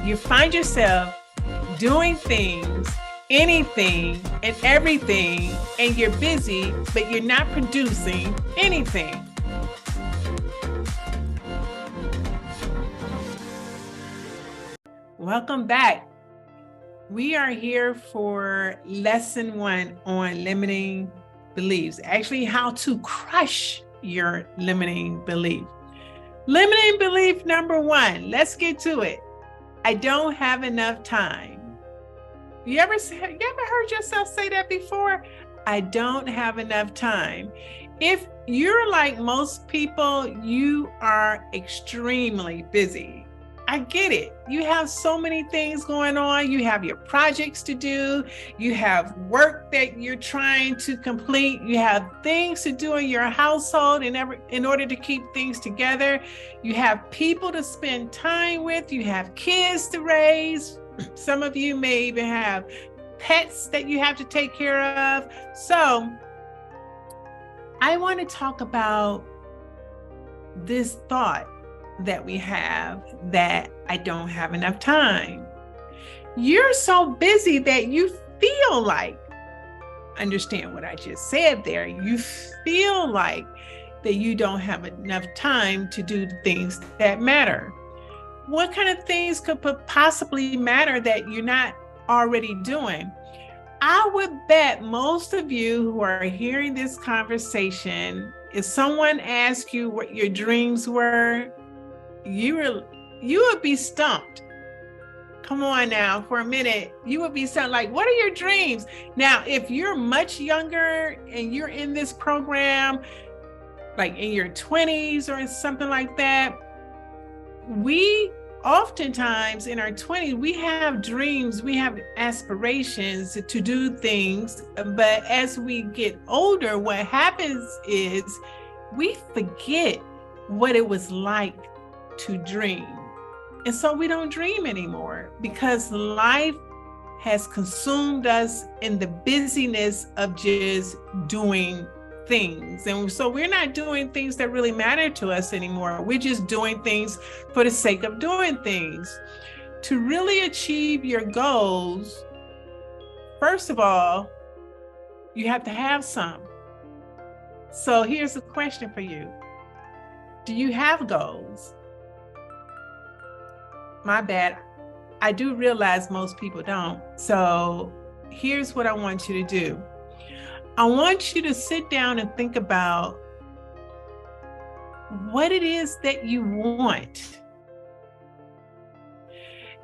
You find yourself doing things, anything and everything, and you're busy, but you're not producing anything. Welcome back. We are here for lesson 1 on limiting beliefs. Actually, how to crush your limiting belief. Limiting belief number 1. Let's get to it. I don't have enough time. You ever heard yourself say that before? I don't have enough time. If you're like most people, you are extremely busy. I get it. You have so many things going on. You have your projects to do. You have work that you're trying to complete. You have things to do in your household in order to keep things together. You have people to spend time with. You have kids to raise. Some of you may even have pets that you have to take care of. So I want to talk about this thought that we have that I don't have enough time. You're so busy that you feel like, understand what I just said there, you feel like that you don't have enough time to do the things that matter. What kind of things could possibly matter that you're not already doing? I would bet most of you who are hearing this conversation, if someone asked you what your dreams were, you would be stumped. Come on now, for a minute, you would be stumped. Like, what are your dreams? Now, if you're much younger and you're in this program, like in your 20s or something like that, we oftentimes in our 20s, we have dreams, we have aspirations to do things. But as we get older, what happens is we forget what it was like to dream. And so we don't dream anymore because life has consumed us in the busyness of just doing things. And so we're not doing things that really matter to us anymore. We're just doing things for the sake of doing things. To really achieve your goals, first of all, you have to have some. So here's a question for you. Do you have goals? My bad. I do realize most people don't. So here's what I want you to do. I want you to sit down and think about what it is that you want.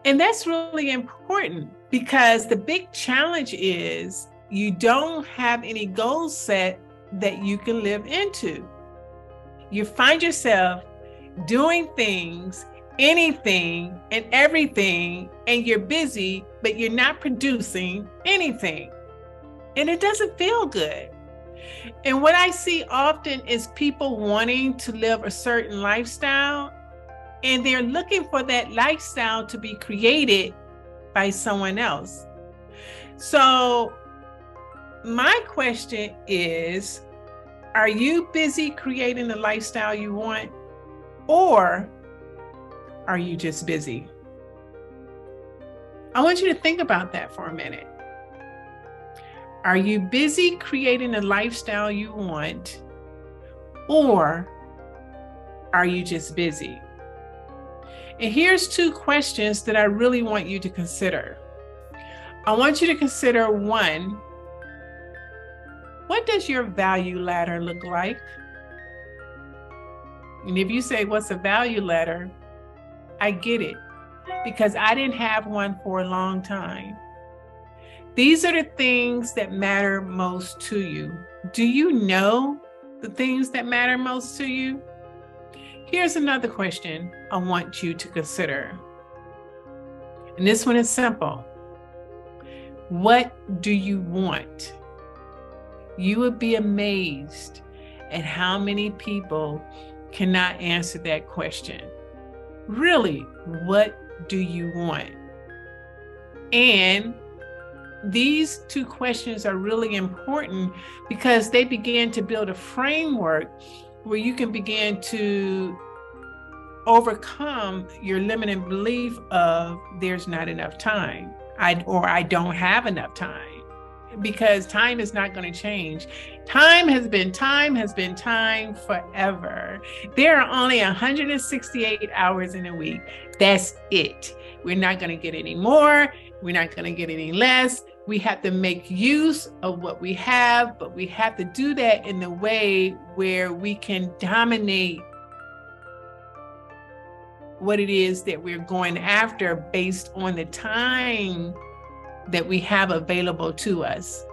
And that's really important because the big challenge is you don't have any goals set that you can live into. You find yourself doing things, anything and everything, and you're busy, but you're not producing anything. And it doesn't feel good. And what I see often is people wanting to live a certain lifestyle, and they're looking for that lifestyle to be created by someone else. So my question is, are you busy creating the lifestyle you want, or are you just busy? I want you to think about that for a minute. Are you busy creating the lifestyle you want, or are you just busy? And here's 2 questions that I really want you to consider. I want you to consider 1, what does your value ladder look like? And if you say, what's a value ladder? I get it, because I didn't have one for a long time. These are the things that matter most to you. Do you know the things that matter most to you? Here's another question I want you to consider. And this one is simple. What do you want? You would be amazed at how many people cannot answer that question. Really, what do you want? And these 2 questions are really important because they begin to build a framework where you can begin to overcome your limiting belief of there's not enough time, I don't have enough time, because time is not going to change. Time has been time forever. There are only 168 hours in a week. That's it. We're not going to get any more. We're not going to get any less. We have to make use of what we have, but we have to do that in the way where we can dominate what it is that we're going after based on the time that we have available to us.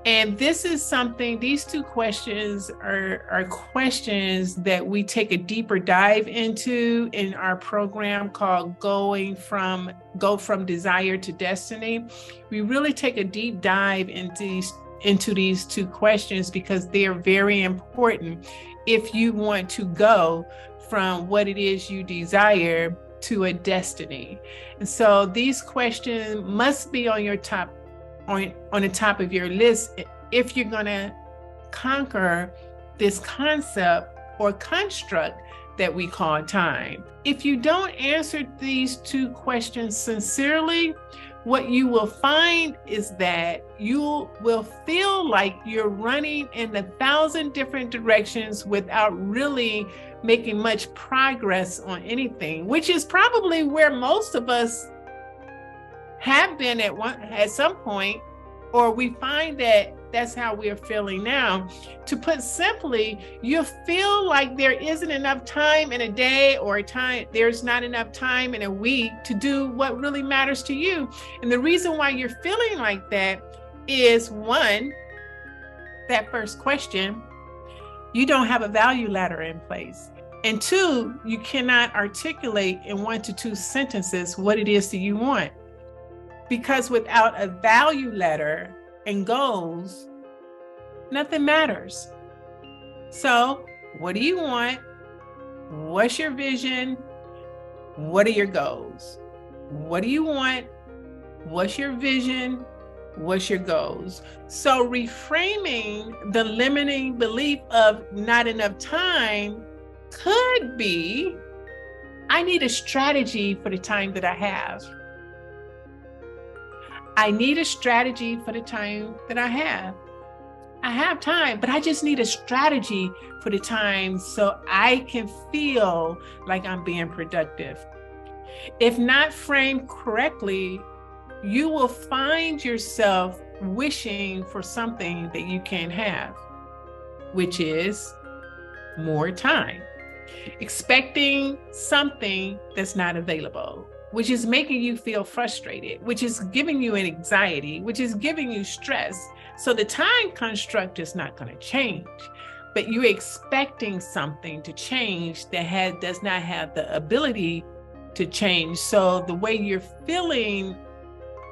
And this is something, these two questions are questions that we take a deeper dive into in our program called Go From Desire to Destiny. We really take a deep dive into these two questions because they are very important if you want to go from what it is you desire to a destiny. And so these questions must be on your top, on the top of your list if you're going to conquer this concept or construct that we call time. If you don't answer these two questions sincerely, what you will find is that you will feel like you're running in 1,000 different directions without really making much progress on anything, which is probably where most of us have been at some point, or we find that that's how we're feeling now. To put simply, you feel like there isn't enough time in a day, or there's not enough time in a week to do what really matters to you. And the reason why you're feeling like that is, one, that first question, you don't have a value ladder in place. And two, you cannot articulate in 1 to 2 sentences what it is that you want. Because without a value ladder and goals, nothing matters. So, what do you want? What's your vision? What are your goals? What do you want? What's your vision? What's your goals? So, reframing the limiting belief of not enough time could be, I need a strategy for the time that I have. I need a strategy for the time that I have. I have time, but I just need a strategy for the time so I can feel like I'm being productive. If not framed correctly, you will find yourself wishing for something that you can't have, which is more time. Expecting something that's not available, which is making you feel frustrated, which is giving you an anxiety, which is giving you stress. So the time construct is not going to change, but you're expecting something to change that does not have the ability to change. So the way you're feeling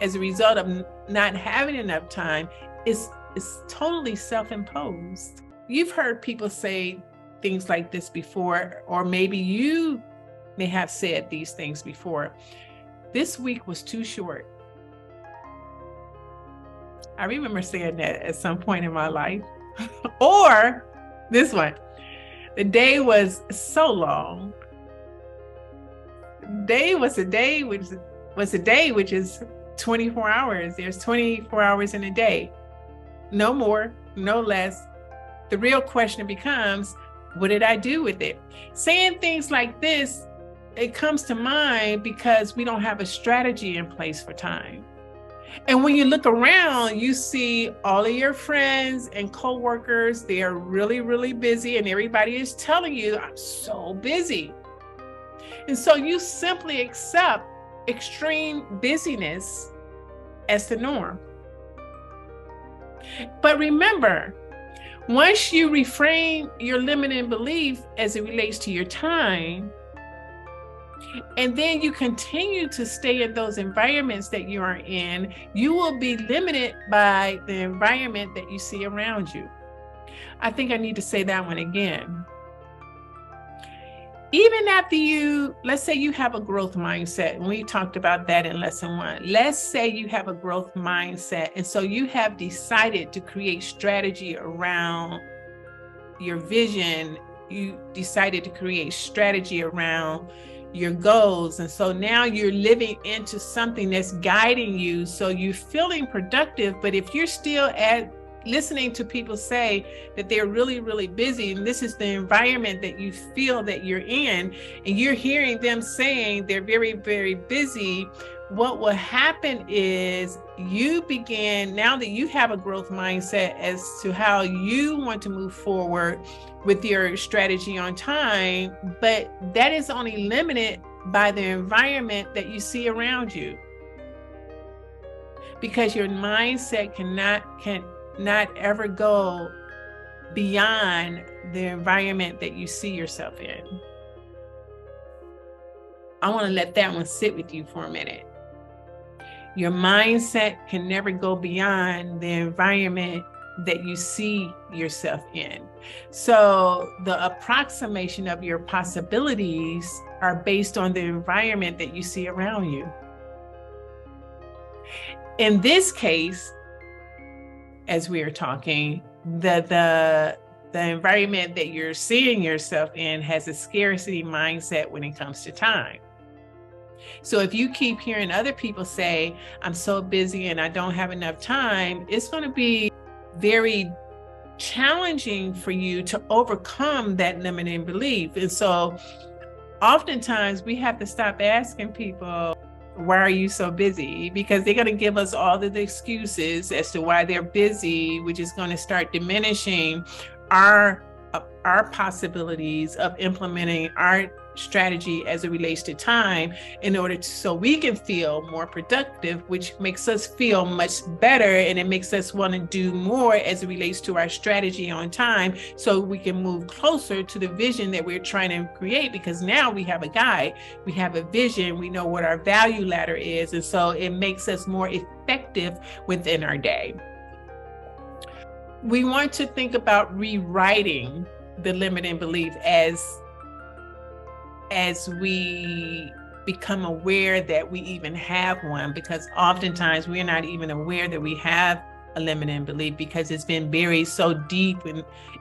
as a result of not having enough time is totally self-imposed. You've heard people say things like this before, or maybe you may have said these things before. This week was too short. I remember saying that at some point in my life. Or this one, the day was so long. Day was a day, which is 24 hours. There's 24 hours in a day. No more, no less. The real question becomes, what did I do with it? Saying things like this, it comes to mind because we don't have a strategy in place for time. And when you look around, you see all of your friends and coworkers, they are really, really busy, and everybody is telling you, I'm so busy. And so you simply accept extreme busyness as the norm. But remember, once you reframe your limiting belief as it relates to your time, and then you continue to stay in those environments that you are in, you will be limited by the environment that you see around you. I think I need to say that one again. Even after let's say you have a growth mindset, and we talked about that in lesson 1. Let's say you have a growth mindset, and so you have decided to create strategy around your vision you decided to create strategy around your goals. And so now you're living into something that's guiding you. So you're feeling productive. But if you're still listening to people say that they're really, really busy, and this is the environment that you feel that you're in, and you're hearing them saying they're very, very busy, what will happen is you begin, now that you have a growth mindset as to how you want to move forward with your strategy on time, but that is only limited by the environment that you see around you. Because your mindset cannot ever go beyond the environment that you see yourself in. I want to let that one sit with you for a minute. Your mindset can never go beyond the environment that you see yourself in. So the approximation of your possibilities are based on the environment that you see around you. In this case, as we are talking, the environment that you're seeing yourself in has a scarcity mindset when it comes to time. So if you keep hearing other people say, I'm so busy and I don't have enough time, it's going to be very challenging for you to overcome that limiting belief. And so oftentimes we have to stop asking people, why are you so busy? Because they're going to give us all of the excuses as to why they're busy, which is going to start diminishing our possibilities of implementing our strategy as it relates to time in order so we can feel more productive, which makes us feel much better, and it makes us want to do more as it relates to our strategy on time, so we can move closer to the vision that we're trying to create. Because now we have a guide, we have a vision, we know what our value ladder is, and so it makes us more effective within our day. We want to think about rewriting the limiting belief as we become aware that we even have one, because oftentimes we're not even aware that we have a limiting belief because it's been buried so deep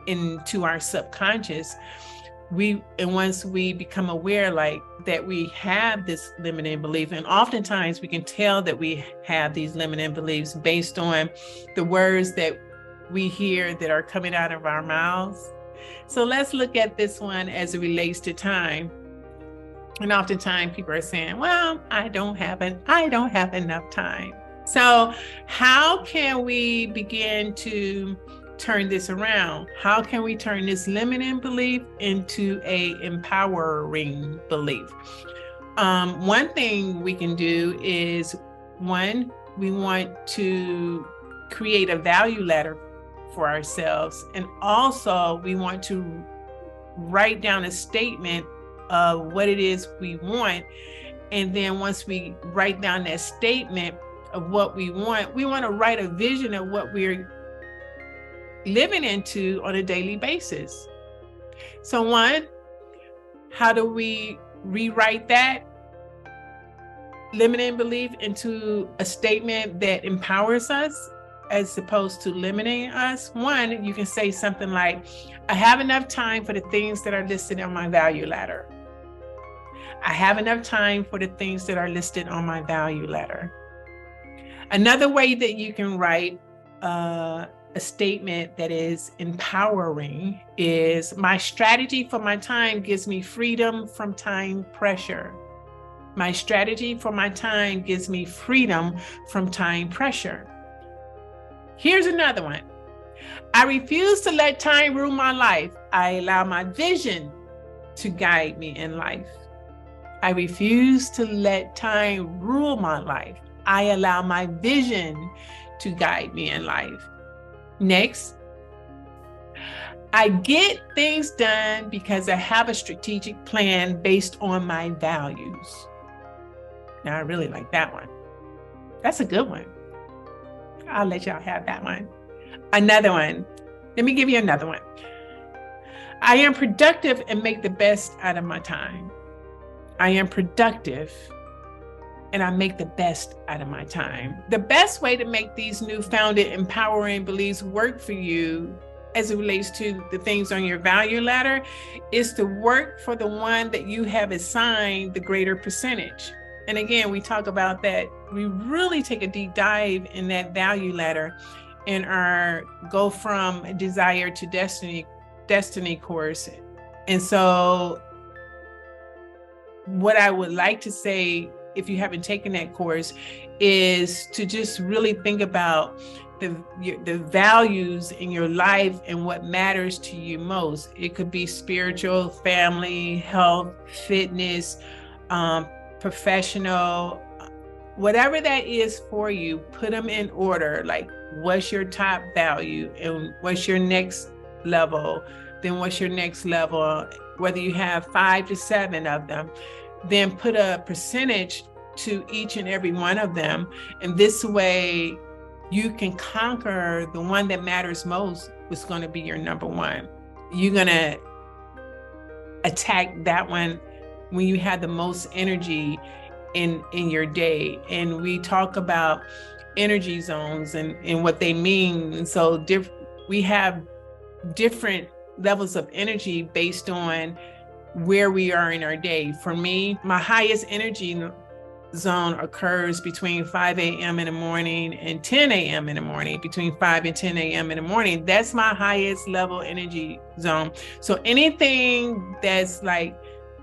into our subconscious. And once we become aware like that we have this limiting belief, and oftentimes we can tell that we have these limiting beliefs based on the words that we hear that are coming out of our mouths. So let's look at this one as it relates to time. And oftentimes people are saying, well, I don't have enough time. So how can we begin to turn this around? How can we turn this limiting belief into a empowering belief? One thing we can do is, we want to create a value ladder for ourselves. And also we want to write down a statement of what it is we want. And then once we write down that statement of what we want to write a vision of what we're living into on a daily basis. So one, how do we rewrite that limiting belief into a statement that empowers us as opposed to limiting us? One, you can say something like, I have enough time for the things that are listed on my value ladder. I have enough time for the things that are listed on my value ladder. Another way that you can write a statement that is empowering is, my strategy for my time gives me freedom from time pressure. My strategy for my time gives me freedom from time pressure. Here's another one. I refuse to let time rule my life. I allow my vision to guide me in life. I refuse to let time rule my life. I allow my vision to guide me in life. Next, I get things done because I have a strategic plan based on my values. Now, I really like that one. That's a good one. I'll let y'all have that one. Another one. Let me give you another one. I am productive and make the best out of my time. I am productive and I make the best out of my time. The best way to make these newfound empowering beliefs work for you as it relates to the things on your value ladder is to work for the one that you have assigned the greater percentage. And again, we talk about that. We really take a deep dive in that value ladder in our Go From Desire to Destiny course. And so what I would like to say, if you haven't taken that course, is to just really think about the values in your life and what matters to you most. It could be spiritual, family, health, fitness, professional, whatever that is for you, put them in order. Like, what's your top value and what's your next level? Then what's your next level? Whether you have 5 to 7 of them, then put a percentage to each and every one of them. And this way you can conquer the one that matters most, which is going to be your number one. You're going to attack that one when you have the most energy in your day. And we talk about energy zones and what they mean. And so we have different levels of energy based on where we are in our day. For me, my highest energy zone occurs between 5 a.m. in the morning and 10 a.m. in the morning, between 5 and 10 a.m. in the morning. That's my highest level energy zone. So anything that's like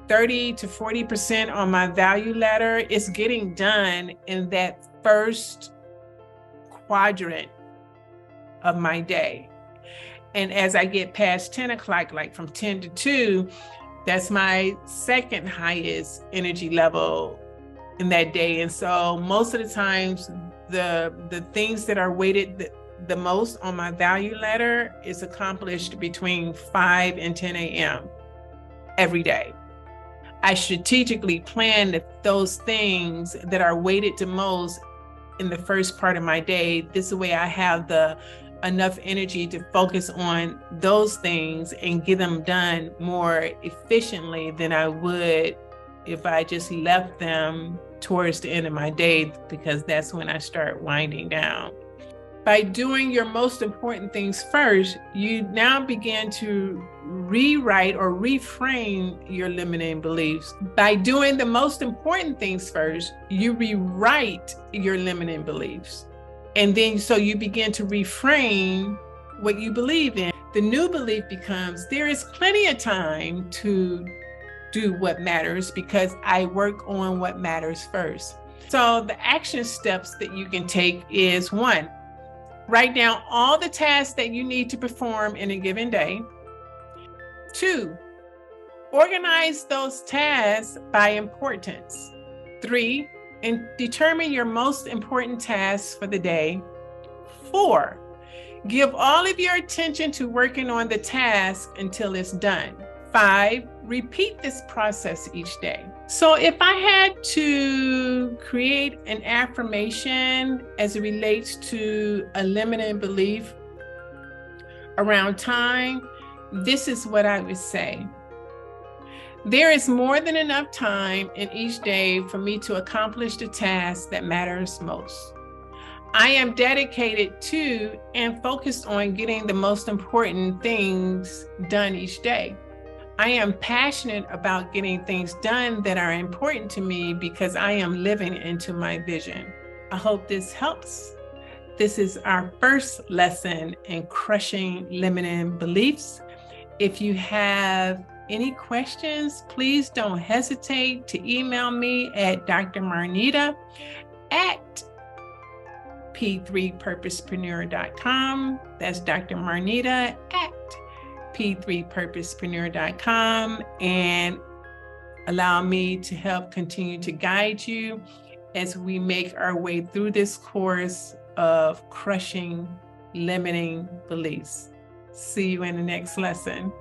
30 to 40% on my value ladder is getting done in that first quadrant of my day. And as I get past 10 o'clock, like from 10 to 2, that's my second highest energy level in that day. And so most of the times, the things that are weighted the most on my value ladder is accomplished between 5 and 10 a.m. every day. I strategically plan those things that are weighted the most in the first part of my day. This way I have enough energy to focus on those things and get them done more efficiently than I would if I just left them towards the end of my day, because that's when I start winding down. By doing your most important things first, you now begin to rewrite or reframe your limiting beliefs. By doing the most important things first, you rewrite your limiting beliefs. And then so you begin to reframe what you believe in. The new belief becomes, there is plenty of time to do what matters because I work on what matters first. So the action steps that you can take is 1, write down all the tasks that you need to perform in a given day. 2, organize those tasks by importance. 3, and determine your most important tasks for the day. 4, give all of your attention to working on the task until it's done. 5, repeat this process each day. So if I had to create an affirmation as it relates to a limiting belief around time, this is what I would say. There is more than enough time in each day for me to accomplish the task that matters most. I am dedicated to and focused on getting the most important things done each day. I am passionate about getting things done that are important to me because I am living into my vision. I hope this helps. This is our first lesson in crushing limiting beliefs. If you have any questions, please don't hesitate to email me at drmarnita@p3purposepreneur.com. That's Dr. Marnita at p3purposepreneur.com, and allow me to help continue to guide you as we make our way through this course of crushing limiting beliefs. See you in the next lesson.